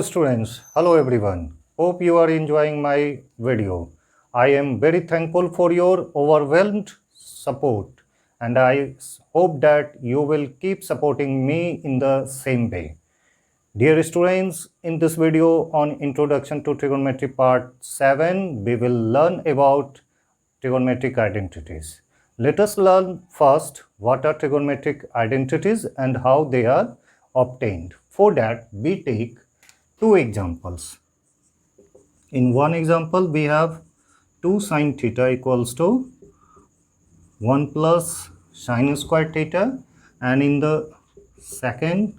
Students, hello everyone. Hope you are enjoying my video. I am very thankful for your overwhelmed support and I hope that you will keep supporting me in the same way. Dear students, in this video on Introduction to Trigonometry Part 7, we will learn about trigonometric identities. Let us learn first what are trigonometric identities and how they are obtained. For that, we take two examples. In one example, we have 2 sine theta equals to 1 plus sine square theta, and in the second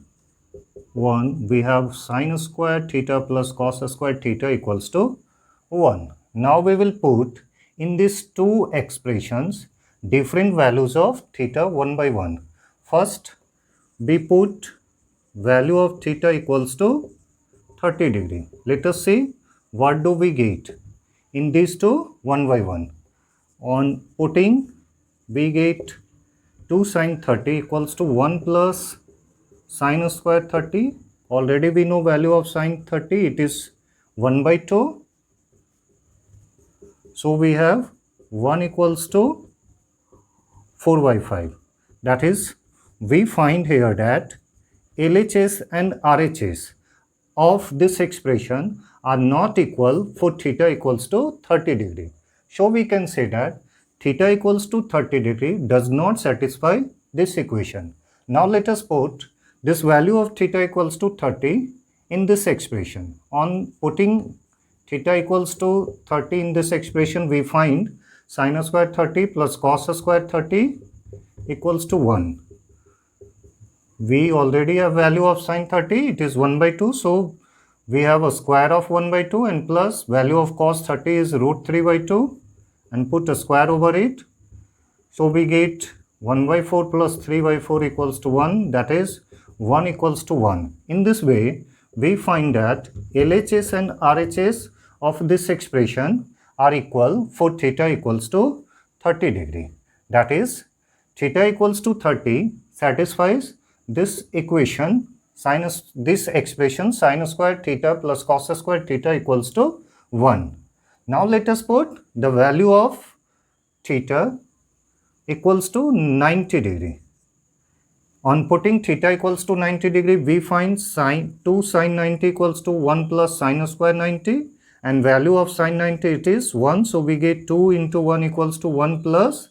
one, we have sine square theta plus cos square theta equals to 1. Now we will put in these two expressions different values of theta one by one. First, we put value of theta equals to 30 degree. Let us see what do we get in these two one by one. On putting, we get 2 sine 30 equals to 1 plus sine square 30. Already we know value of sine 30, it is 1 by 2. So we have 1 equals to 4 by 5. That is, we find here that LHS and RHS of this expression are not equal for theta equals to 30 degree. So we can say that theta equals to 30 degree does not satisfy this equation. Now let us put this value of theta equals to 30 in this expression. On putting theta equals to 30 in this expression, we find sine square 30 plus cos square 30 equals to 1. We already have value of sine 30, it is 1 by 2, so we have a square of 1 by 2 and plus value of cos 30 is root 3 by 2 and put a square over it. So we get 1 by 4 plus 3 by 4 equals to 1, that is 1 equals to 1. In this way, we find that LHS and RHS of this expression are equal for theta equals to 30 degree. That is, theta equals to 30 satisfies this equation, this expression sine square theta plus cos square theta equals to 1. Now let us put the value of theta equals to 90 degree. On putting theta equals to 90 degree, we find 2 sine 90 equals to 1 plus sine square 90 and value of sine 90 it is 1. So we get 2 into 1 equals to 1 plus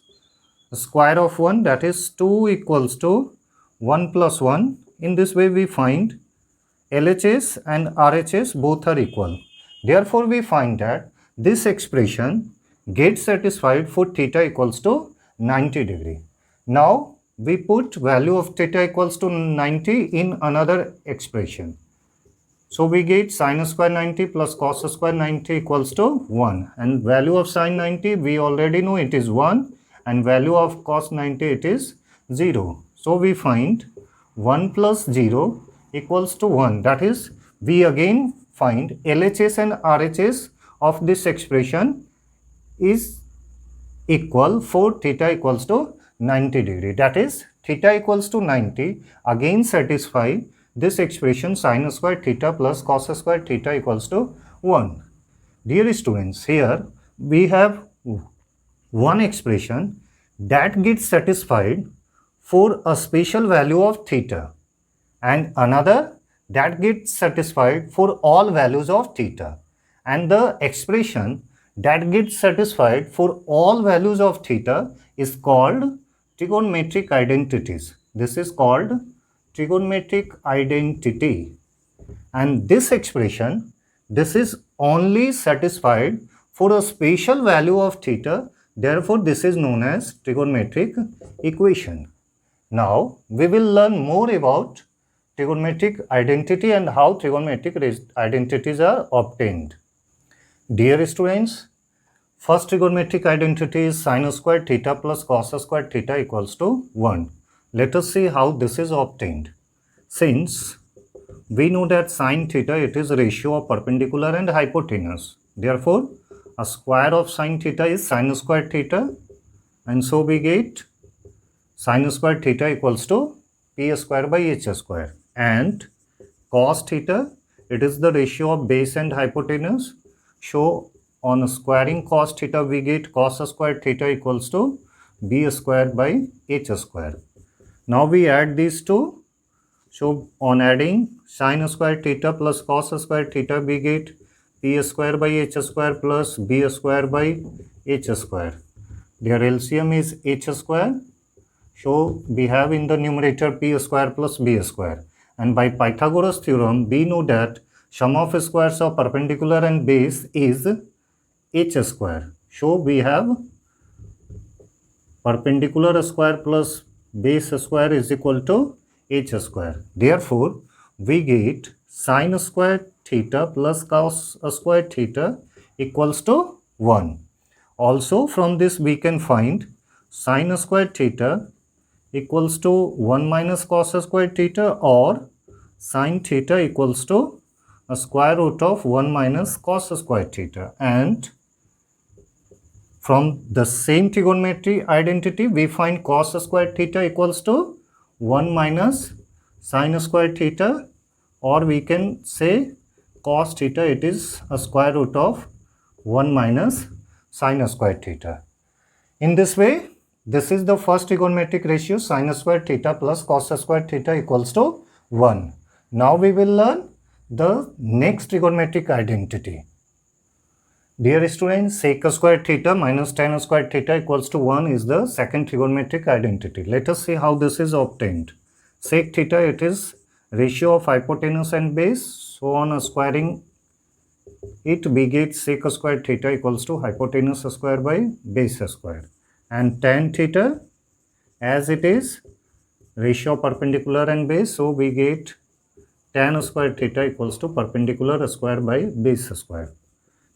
square of 1, that is 2 equals to 1 plus 1. In this way we find LHS and RHS both are equal. Therefore we find that this expression gets satisfied for theta equals to 90 degree. Now we put value of theta equals to 90 in another expression. So we get sine square 90 plus cos square 90 equals to 1, and value of sine 90 we already know it is 1 and value of cos 90 it is 0. So we find 1 plus 0 equals to 1. That is, we again find LHS and RHS of this expression is equal for theta equals to 90 degree. That is, theta equals to 90 again satisfy this expression sine square theta plus cos square theta equals to 1. Dear students, here we have one expression that gets satisfied for a special value of theta and another that gets satisfied for all values of theta, and the expression that gets satisfied for all values of theta is called trigonometric identities. This is called trigonometric identity, and this expression, this is only satisfied for a special value of theta. Therefore this is known as trigonometric equation. Now we will learn more about trigonometric identity and how trigonometric identities are obtained. Dear students, first trigonometric identity is sine square theta plus cos square theta equals to 1. Let us see how this is obtained. Since we know that sine theta, it is a ratio of perpendicular and hypotenuse. Therefore, a square of sine theta is sine square theta, and so we get sine square theta equals to p square by h square, and cos theta it is the ratio of base and hypotenuse. So on squaring cos theta, we get cos squared theta equals to b square by h square. Now we add these two. So on adding sin squared theta plus cos squared theta, we get p square by h square plus b square by h square. Their LCM is h square. So we have in the numerator p square plus b square. And by Pythagoras theorem, we know that sum of squares of perpendicular and base is h square. So we have perpendicular square plus base square is equal to h square. Therefore, we get sin squared theta plus cos squared theta equals to 1. Also, from this we can find sin squared theta equals to 1 minus cos squared theta, or sin theta equals to a square root of 1 minus cos squared theta. And from the same trigonometry identity, we find cos squared theta equals to 1 minus sin squared theta, or we can say cos theta, it is a square root of 1 minus sin squared theta. In this way, this is the first trigonometric ratio, sin squared theta plus cos squared theta equals to 1. Now we will learn the next trigonometric identity. Dear students, sec squared theta minus tan squared theta equals to 1 is the second trigonometric identity. Let us see how this is obtained. Sec theta, it is ratio of hypotenuse and base. So on squaring it, we get sec squared theta equals to hypotenuse square by base square. And tan theta, as it is ratio of perpendicular and base, so we get tan squared theta equals to perpendicular square by base square.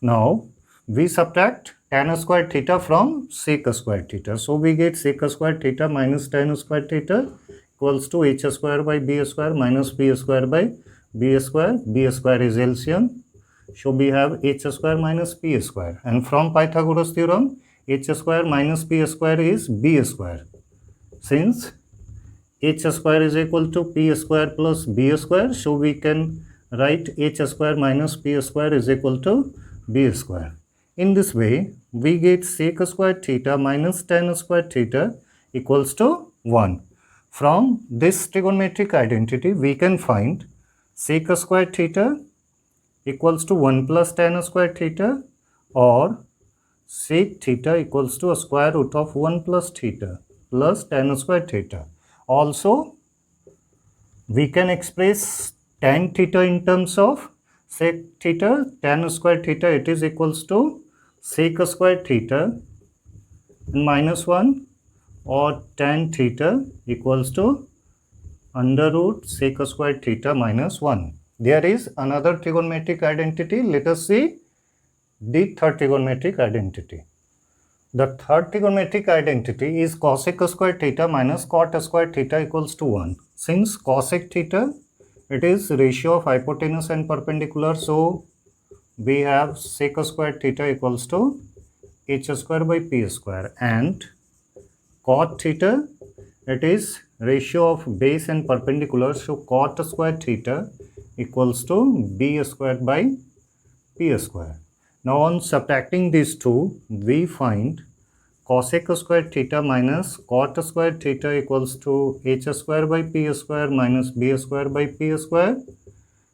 Now we subtract tan squared theta from sec squared theta. So we get sec squared theta minus tan squared theta equals to h square by b square minus b square by b square. B square is LCM. So we have h square minus p square. And from Pythagoras theorem, h square minus p square is b square. Since h square is equal to p square plus b square, so we can write h square minus p square is equal to b square. In this way, we get sec squared theta minus tan squared theta equals to 1. From this trigonometric identity, we can find sec squared theta equals to 1 plus tan squared theta, or sec theta equals to a square root of 1 plus theta plus tan squared theta. Also, we can express tan theta in terms of sec theta. Tan squared theta, it is equals to sec squared theta minus 1, or tan theta equals to under root sec squared theta minus 1. There is another trigonometric identity. Let us see the third trigonometric identity. The third trigonometric identity is cosec squared theta minus cot squared theta equals to 1. Since cosec theta, it is ratio of hypotenuse and perpendicular, so we have sec squared theta equals to h square by p square. And cot theta, it is ratio of base and perpendicular, so cot squared theta equals to b squared by p square. Now on subtracting these two, we find cosec squared theta minus cot squared theta equals to h square by p square minus b square by p square.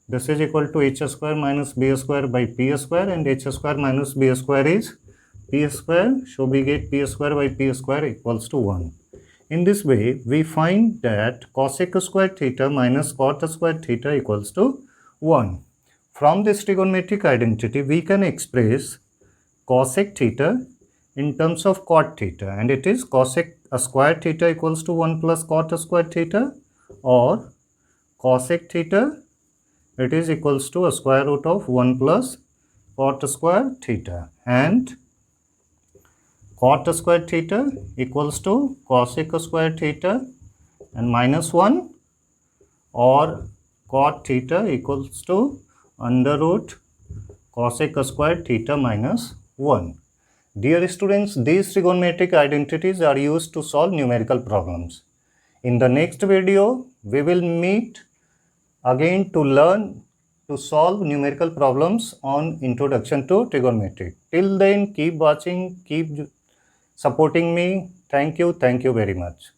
This is equal to h square minus b square by p square, and h square minus b square is p square. So we get p square by p square equals to 1. In this way, we find that cosec squared theta minus cot squared theta equals to 1. From this trigonometric identity, we can express cosec theta in terms of cot theta, and it is cosec squared theta equals to 1 plus cot squared theta, or cosec theta, it is equals to a square root of 1 plus cot squared theta, and cot squared theta equals to cosec squared theta and minus 1, or cot theta equals to under root cosec squared theta minus 1. Dear students, these trigonometric identities are used to solve numerical problems. In the next video, we will meet again to learn to solve numerical problems on Introduction to Trigonometry. Till then, keep watching, keep supporting me. Thank you very much.